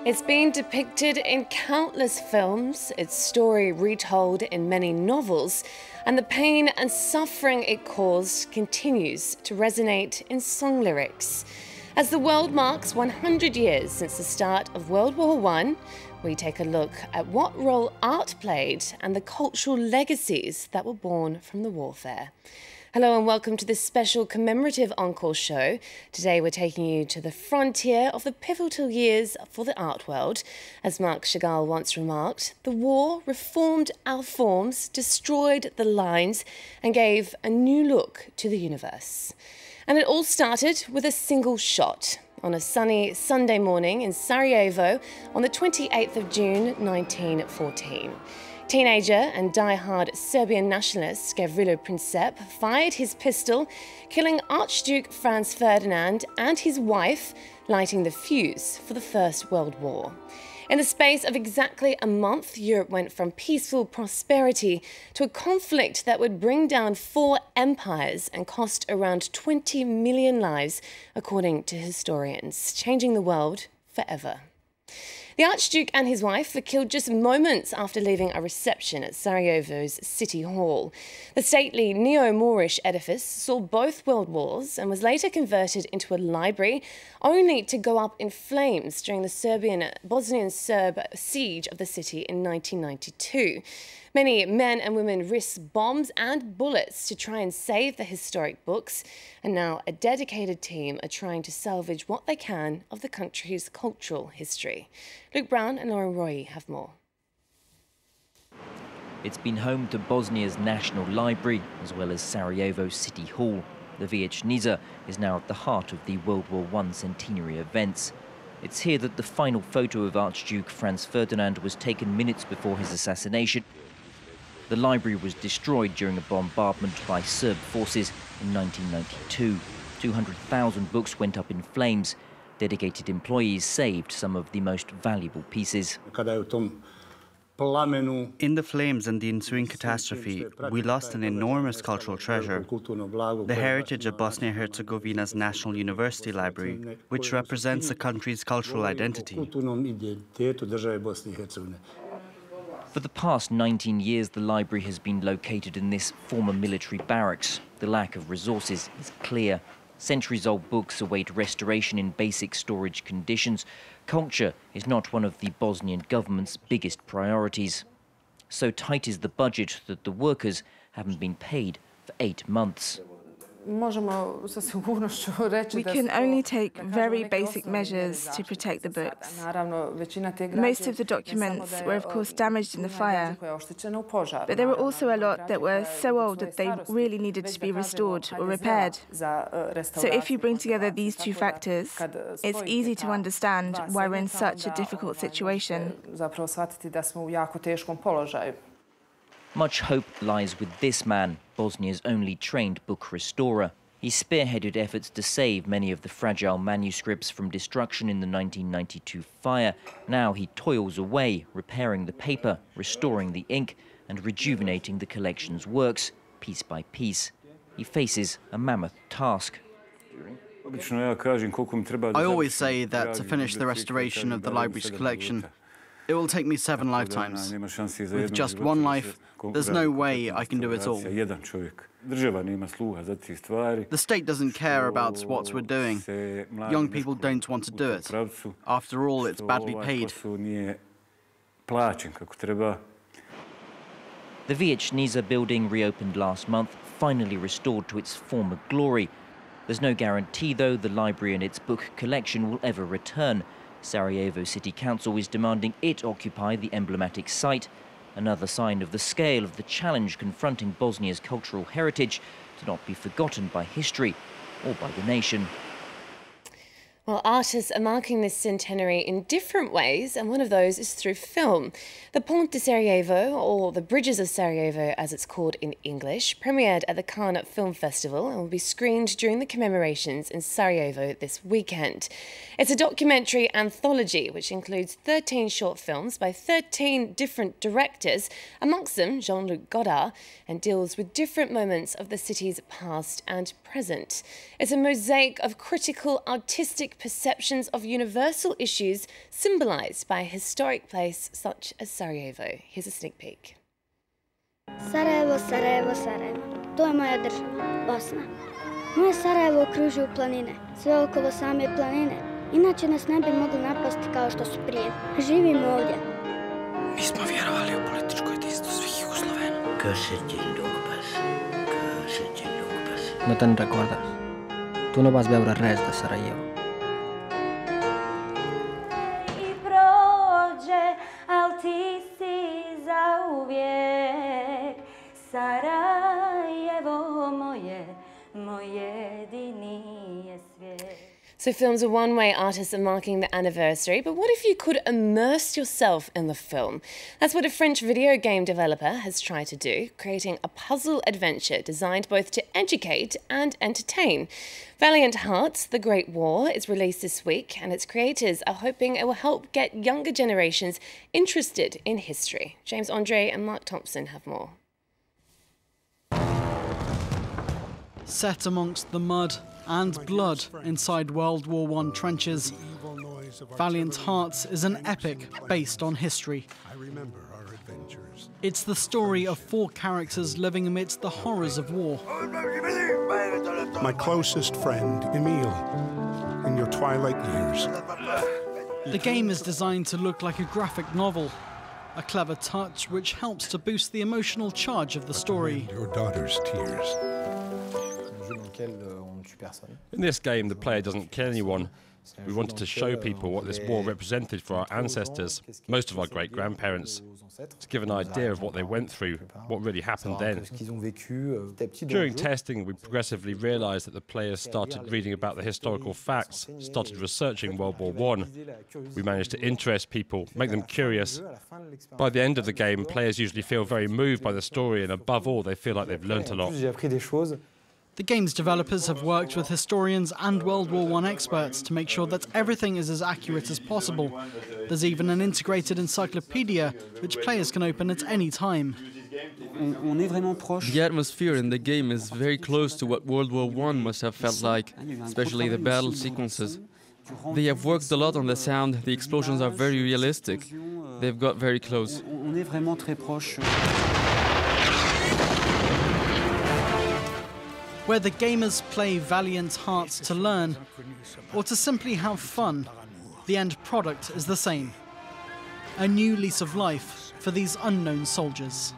It's been depicted in countless films, its story retold in many novels, and the pain and suffering it caused continues to resonate in song lyrics. As the world marks 100 years since the start of World War I, we take a look at what role art played and the cultural legacies that were born from the warfare. Hello and welcome to this special commemorative encore show. Today we're taking you to the frontier of the pivotal years for the art world. As Marc Chagall once remarked, the war reformed our forms, destroyed the lines and gave a new look to the universe. And it all started with a single shot on a sunny Sunday morning in Sarajevo on the 28th of June 1914. Teenager and die-hard Serbian nationalist Gavrilo Princip fired his pistol, killing Archduke Franz Ferdinand and his wife, lighting the fuse for the First World War. In the space of exactly a month, Europe went from peaceful prosperity to a conflict that would bring down 4 empires and cost around 20 million lives, according to historians, changing the world forever. The Archduke and his wife were killed just moments after leaving a reception at Sarajevo's City Hall. The stately neo-Moorish edifice saw both world wars and was later converted into a library, only to go up in flames during the Bosnian Serb siege of the city in 1992. Many men and women risked bombs and bullets to try and save the historic books, and now a dedicated team are trying to salvage what they can of the country's cultural history. Luke Brown and Lauren Roy have more. It's been home to Bosnia's National Library, as well as Sarajevo's City Hall. The Vijećnica is now at the heart of the World War I centenary events. It's here that the final photo of Archduke Franz Ferdinand was taken minutes before his assassination. The library was destroyed during a bombardment by Serb forces in 1992. 200,000 books went up in flames. Dedicated employees saved some of the most valuable pieces. In the flames and the ensuing catastrophe, we lost an enormous cultural treasure, the heritage of Bosnia-Herzegovina's National University Library, which represents the country's cultural identity. For the past 19 years, the library has been located in this former military barracks. The lack of resources is clear. Centuries-old books await restoration in basic storage conditions. Culture is not one of the Bosnian government's biggest priorities. So tight is the budget that the workers haven't been paid for 8 months. We can only take very basic measures to protect the books. Most of the documents were, of course, damaged in the fire, but there were also a lot that were so old that they really needed to be restored or repaired. So if you bring together these two factors, it's easy to understand why we're in such a difficult situation. Much hope lies with this man, Bosnia's only trained book restorer. He spearheaded efforts to save many of the fragile manuscripts from destruction in the 1992 fire. Now he toils away, repairing the paper, restoring the ink, and rejuvenating the collection's works, piece by piece. He faces a mammoth task. I always say that to finish the restoration of the library's collection, it will take me 7 lifetimes. With just one life, there's no way I can do it all. The state doesn't care about what we're doing. Young people don't want to do it. After all, it's badly paid. The Vijećnica building, reopened last month, finally restored to its former glory. There's no guarantee, though, the library and its book collection will ever return. Sarajevo City Council is demanding it occupy the emblematic site, another sign of the scale of the challenge confronting Bosnia's cultural heritage to not be forgotten by history or by the nation. Well, artists are marking this centenary in different ways, and one of those is through film. The Pont de Sarajevo, or the Bridges of Sarajevo as it's called in English, premiered at the Cannes Film Festival and will be screened during the commemorations in Sarajevo this weekend. It's a documentary anthology which includes 13 short films by 13 different directors, amongst them Jean-Luc Godard, and deals with different moments of the city's past and present. It's a mosaic of critical, artistic perceptions of universal issues symbolised by a historic place such as Sarajevo. Here's a sneak peek. Sarajevo, Sarajevo, Sarajevo. To je moja država, Bosna. Moje Sarajevo okružuju planine, sve okolo same planine. Inače nas ne bi mogli napasti kao što su prije. Živimo ovdje. Mi smo vjerovali u političko jedinstvo svih Jugoslovena. No te'n recordes? Tu no vas veure res de Sarajevo. I prođe, al ti si zauvijek. Sarajevo moje, moj jedini je svijet. So films are one way artists are marking the anniversary, but what if you could immerse yourself in the film? That's what a French video game developer has tried to do, creating a puzzle adventure designed both to educate and entertain. Valiant Hearts, The Great War, is released this week, and its creators are hoping it will help get younger generations interested in history. James Andre and Mark Thompson have more. Set amongst the mud and blood inside World War I trenches, Valiant Hearts is an epic based on history. It's the story of 4 characters living amidst the horrors of war. My closest friend, Emil, in your twilight years. The game is designed to look like a graphic novel, a clever touch which helps to boost the emotional charge of the story. Your daughter's tears. In this game, the player doesn't kill anyone. We wanted to show people what this war represented for our ancestors, most of our great-grandparents, to give an idea of what they went through, what really happened then. During testing, we progressively realised that the players started reading about the historical facts, started researching World War I. We managed to interest people, make them curious. By the end of the game, players usually feel very moved by the story, and above all, they feel like they've learnt a lot. The game's developers have worked with historians and World War I experts to make sure that everything is as accurate as possible. There's even an integrated encyclopedia, which players can open at any time. The atmosphere in the game is very close to what World War I must have felt like, especially the battle sequences. They have worked a lot on the sound, the explosions are very realistic. They've got very close. Whether gamers play Valiant Hearts to learn or to simply have fun, the end product is the same. A new lease of life for these unknown soldiers.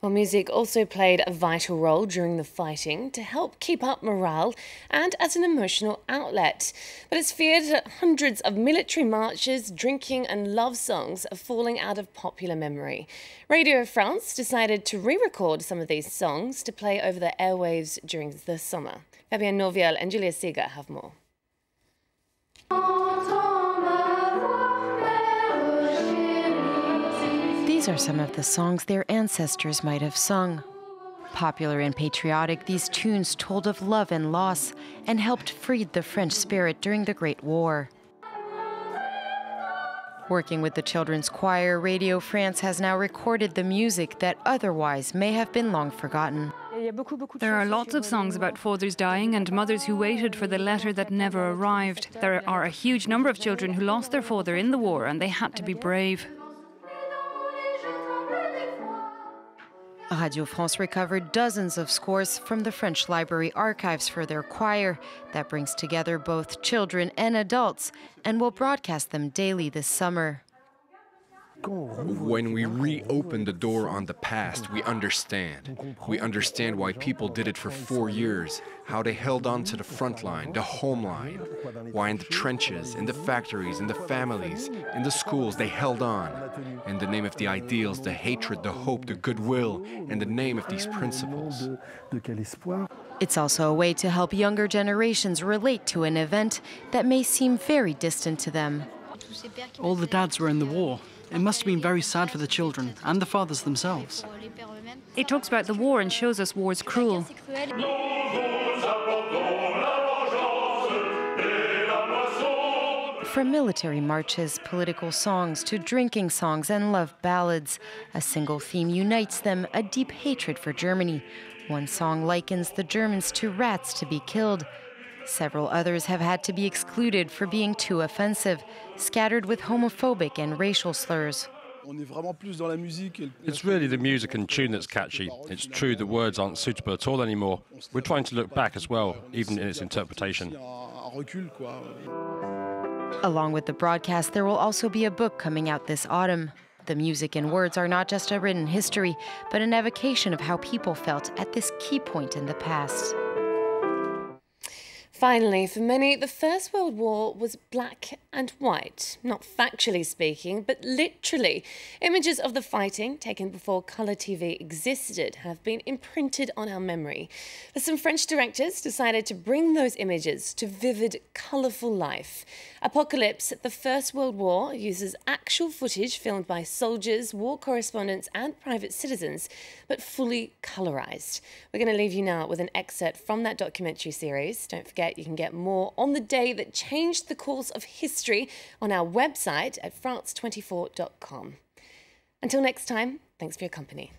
Well, music also played a vital role during the fighting to help keep up morale and as an emotional outlet. But it's feared that hundreds of military marches, drinking and love songs are falling out of popular memory. Radio France decided to re-record some of these songs to play over the airwaves during the summer. Fabienne Norviel and Julia Seeger have more. These are some of the songs their ancestors might have sung. Popular and patriotic, these tunes told of love and loss and helped free the French spirit during the Great War. Working with the children's choir, Radio France has now recorded the music that otherwise may have been long forgotten. There are lots of songs about fathers dying and mothers who waited for the letter that never arrived. There are a huge number of children who lost their father in the war and they had to be brave. Radio France recovered dozens of scores from the French Library archives for their choir that brings together both children and adults and will broadcast them daily this summer. When we reopen the door on the past, we understand. We understand why people did it for 4 years, how they held on to the front line, the home line, why in the trenches, in the factories, in the families, in the schools, they held on. In the name of the ideals, the hatred, the hope, the goodwill, in the name of these principles. It's also a way to help younger generations relate to an event that may seem very distant to them. All the dads were in the war. It must have been very sad for the children and the fathers themselves. It talks about the war and shows us war's cruel. From military marches, political songs, to drinking songs and love ballads, a single theme unites them, a deep hatred for Germany. One song likens the Germans to rats to be killed. Several others have had to be excluded for being too offensive, scattered with homophobic and racial slurs. It's really the music and tune that's catchy. It's true the words aren't suitable at all anymore. We're trying to look back as well, even in its interpretation. Along with the broadcast, there will also be a book coming out this autumn. The music and words are not just a written history, but an evocation of how people felt at this key point in the past. Finally, for many, the First World War was black and white, not factually speaking, but literally. Images of the fighting, taken before colour TV existed, have been imprinted on our memory. But some French directors decided to bring those images to vivid, colourful life. Apocalypse, the First World War, uses actual footage filmed by soldiers, war correspondents and private citizens, but fully colourised. We're going to leave you now with an excerpt from that documentary series. Don't forget, you can get more on the day that changed the course of history on our website at france24.com. Until next time, thanks for your company.